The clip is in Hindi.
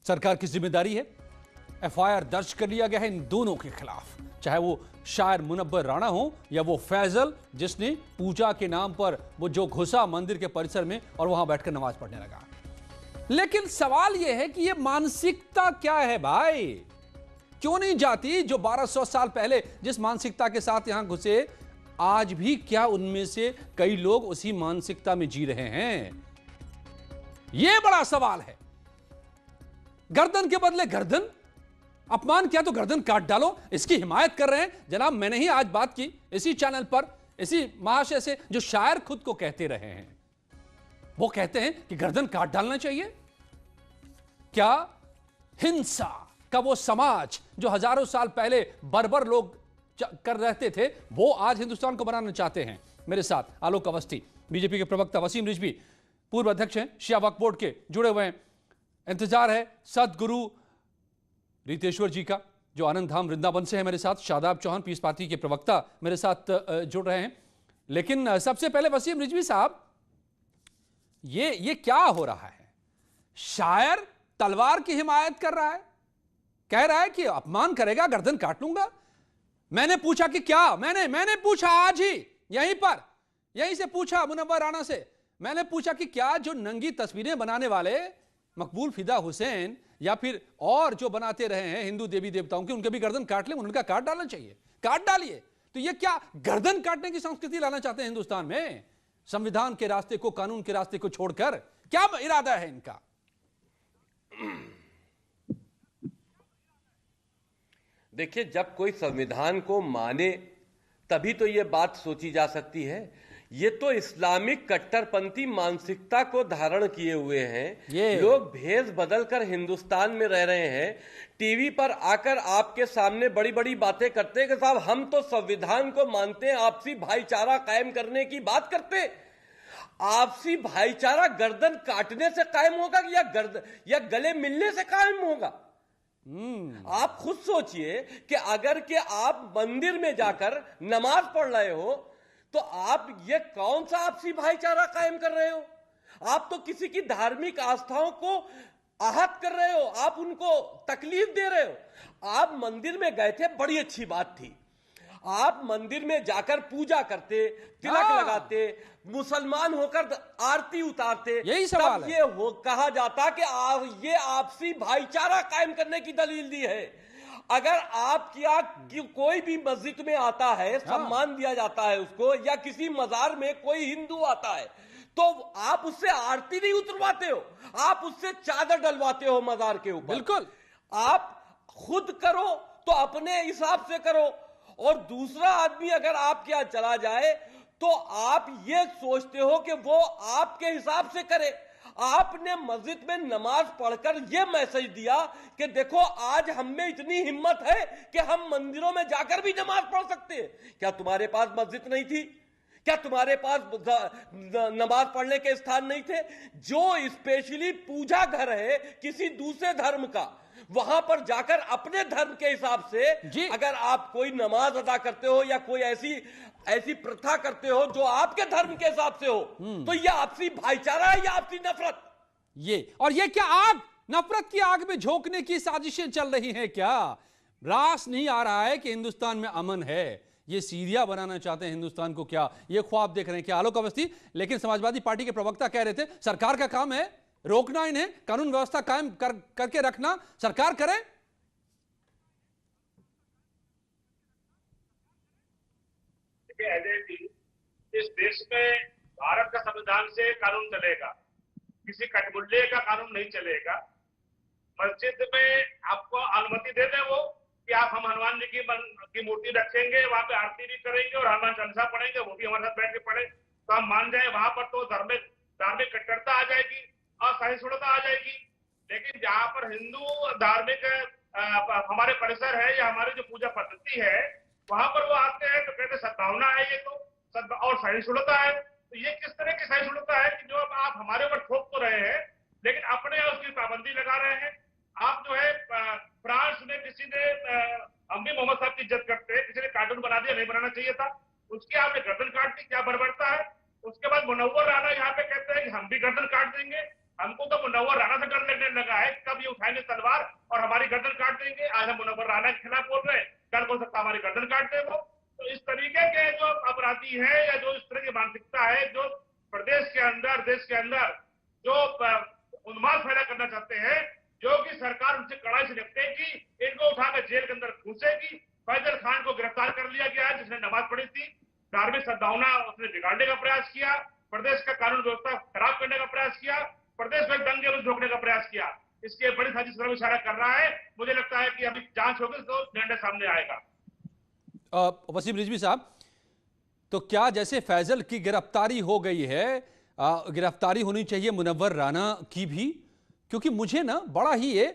सरकार की जिम्मेदारी है। एफआईआर दर्ज कर लिया गया है इन दोनों के खिलाफ, चाहे वो शायर मुनव्वर राणा हो या वो फैजल जिसने पूजा के नाम पर वो जो घुसा मंदिर के परिसर में और वहां बैठकर नमाज पढ़ने लगा। लेकिन सवाल यह है कि ये मानसिकता क्या है भाई? क्यों नहीं जाती जो 1200 साल पहले जिस मानसिकता के साथ यहां घुसे, आज भी क्या उनमें से कई लोग उसी मानसिकता में जी रहे हैं? यह बड़ा सवाल है। गर्दन के बदले गर्दन, अपमान किया तो गर्दन काट डालो, इसकी हिमायत कर रहे हैं जनाब। मैंने ही आज बात की इसी चैनल पर इसी महाशय से जो शायर खुद को कहते रहे हैं, वो कहते हैं कि गर्दन काट डालना चाहिए। क्या हिंसा का वो समाज जो हजारों साल पहले बर्बर लोग कर रहते थे, वो आज हिंदुस्तान को बनाना चाहते हैं? मेरे साथ आलोक अवस्थी, बीजेपी के प्रवक्ता वसीम रिजवी, पूर्व अध्यक्ष हैं शिया वक्फ बोर्ड के, जुड़े हुए हैं। इंतजार है सदगुरु रीतेश्वर जी का जो आनंद धाम वृंदावन से है मेरे साथ। शादाब चौहान पीस पार्टी के प्रवक्ता मेरे साथ जुड़ रहे हैं। लेकिन सबसे पहले वसीम रिजवी साहब, ये क्या हो रहा है? शायर तलवार की हिमायत कर रहा है, कह रहा है कि अपमान करेगा गर्दन काट लूंगा। मैंने पूछा कि क्या, मैंने पूछा आज ही यहीं से पूछा मुनव्वर राणा से। मैंने पूछा कि क्या जो नंगी तस्वीरें बनाने वाले मकबूल फिदा हुसैन या फिर और जो बनाते रहे हैं हिंदू देवी देवताओं की, उनके भी गर्दन काट ले, उनका काट डालना चाहिए। काट डालिए। तो ये क्या गर्दन काटने की संस्कृति लाना चाहते हैं हिंदुस्तान में? संविधान के रास्ते को, कानून के रास्ते को छोड़कर क्या इरादा है इनका? देखिए, जब कोई संविधान को माने तभी तो ये बात सोची जा सकती है। ये तो इस्लामिक कट्टरपंथी मानसिकता को धारण किए हुए हैं। लोग भेष बदलकर हिंदुस्तान में रह रहे हैं। टीवी पर आकर आपके सामने बड़ी बड़ी बातें करते हैं कि साहब हम तो संविधान को मानते हैं, आपसी भाईचारा कायम करने की बात करते हैं। आपसी भाईचारा गर्दन काटने से कायम होगा या गले मिलने से कायम होगा? आप खुद सोचिए कि अगर के आप मंदिर में जाकर नमाज पढ़ रहे हो तो आप ये कौन सा आपसी भाईचारा कायम कर रहे हो? आप तो किसी की धार्मिक आस्थाओं को आहत कर रहे हो, आप उनको तकलीफ दे रहे हो। आप मंदिर में गए थे, बड़ी अच्छी बात थी। आप मंदिर में जाकर पूजा करते, तिलक लगाते, मुसलमान होकर आरती उतारते, यही सवाल है। ये कहा जाता कि ये आपसी भाईचारा कायम करने की दलील दी है। अगर आपकी कोई भी मस्जिद में आता है, सम्मान दिया जाता है उसको, या किसी मजार में कोई हिंदू आता है तो आप उससे आरती नहीं उतरवाते हो, आप उससे चादर डलवाते हो मजार के ऊपर। बिल्कुल। आप खुद करो तो अपने हिसाब से करो, और दूसरा आदमी अगर आपके यहां चला जाए तो आप ये सोचते हो कि वो आपके हिसाब से करे। आपने मस्जिद में नमाज पढ़कर यह मैसेज दिया कि देखो आज हम में इतनी हिम्मत है कि हम मंदिरों में जाकर भी नमाज पढ़ सकते हैं। क्या तुम्हारे पास मस्जिद नहीं थी? क्या तुम्हारे पास नमाज पढ़ने के स्थान नहीं थे? जो स्पेशली पूजा घर है किसी दूसरे धर्म का, वहां पर जाकर अपने धर्म के हिसाब से अगर आप कोई नमाज अदा करते हो या कोई ऐसी प्रथा करते हो जो आपके धर्म के हिसाब से हो, तो यह आपसी भाईचारा है या आपसी नफरत? ये क्या आग, नफरत की आग में झोंकने की साजिशें चल रही हैं क्या? रास नहीं आ रहा है कि हिंदुस्तान में अमन है। ये सीरिया बनाना चाहते हैं हिंदुस्तान को क्या? ये ख्वाब देख रहे हैं क्या? आलोक अवस्थी, लेकिन समाजवादी पार्टी के प्रवक्ता कह रहे थे सरकार का काम है रोकना इन्हें, कानून व्यवस्था कायम करके रखना, सरकार करे। इस देश में भारत का संविधान से कानून चलेगा, किसी कटमुल्ले का कानून नहीं चलेगा। मस्जिद में आपको अनुमति दे दें वो कि आप हम हनुमान जी की मूर्ति रखेंगे, वहां पे आरती भी करेंगे और हनुमान चालीसा पढ़ेंगे, वो भी हमारे साथ बैठ के पढ़े, तो हम मान जाए। वहां पर तो धार्मिक कट्टरता आ जाएगी, असहिष्णुता आ जाएगी। लेकिन जहां पर हिंदू धार्मिक हमारे परिसर है या हमारी जो पूजा पद्धति है, वहां पर वो आते हैं तो कहते सद्भावना है, ये तो और सहिष्णुता है। तो ये किस तरह की सहिष्णुता है कि जो आप हमारे ऊपर थोप तो रहे हैं लेकिन अपने उसकी पाबंदी लगा रहे हैं। आप जो है फ्रांस में किसी ने, हम भी मोहम्मद साहब की इज्जत करते हैं, किसी ने कार्टून बना दिया, नहीं बनाना चाहिए था, उसकी आपने गर्दन काट दी, क्या बर्बरता है? उसके बाद मुनव्वर राणा यहाँ पे कहते हैं कि हम भी गर्दन काट देंगे। हमको तो मुनव्वर राणा से डर लगने लगा है, कब ये उठाएंगे तलवार और हमारी गर्दन काट देंगे। आज हम मुनव्वर राणा के खिलाफ बोल रहे हैं, कल हो सकता हमारी गर्दन काट दे वो। तो इस तरीके के जो अपराधी है या जो इस तरह की मानसिकता है, जो प्रदेश के अंदर, देश के अंदर जो उन्माद पैदा करना चाहते हैं, जो कि सरकार उनसे कड़ाई से निपटेगी, इनको उठाकर जेल के अंदर घुसेगी। फैजल खान को गिरफ्तार कर लिया गया है, जिसने नमाज पढ़ी थी, धार्मिक सद्भावना उसने बिगाड़ने का प्रयास किया, प्रदेश का कानून व्यवस्था खराब करने का प्रयास किया, प्रदेश में दंगे में झोंकने का प्रयास किया। इसके बड़ी साजिश की तरफ इशारा कर रहा है। मुझे लगता है कि अभी जांच होगी तो निर्णय सामने आएगा। वसीम रिजवी साहब, तो क्या जैसे फैजल की गिरफ्तारी हो गई है, गिरफ्तारी होनी चाहिए मुनव्वर राणा की भी? क्योंकि मुझे ना बड़ा ही ये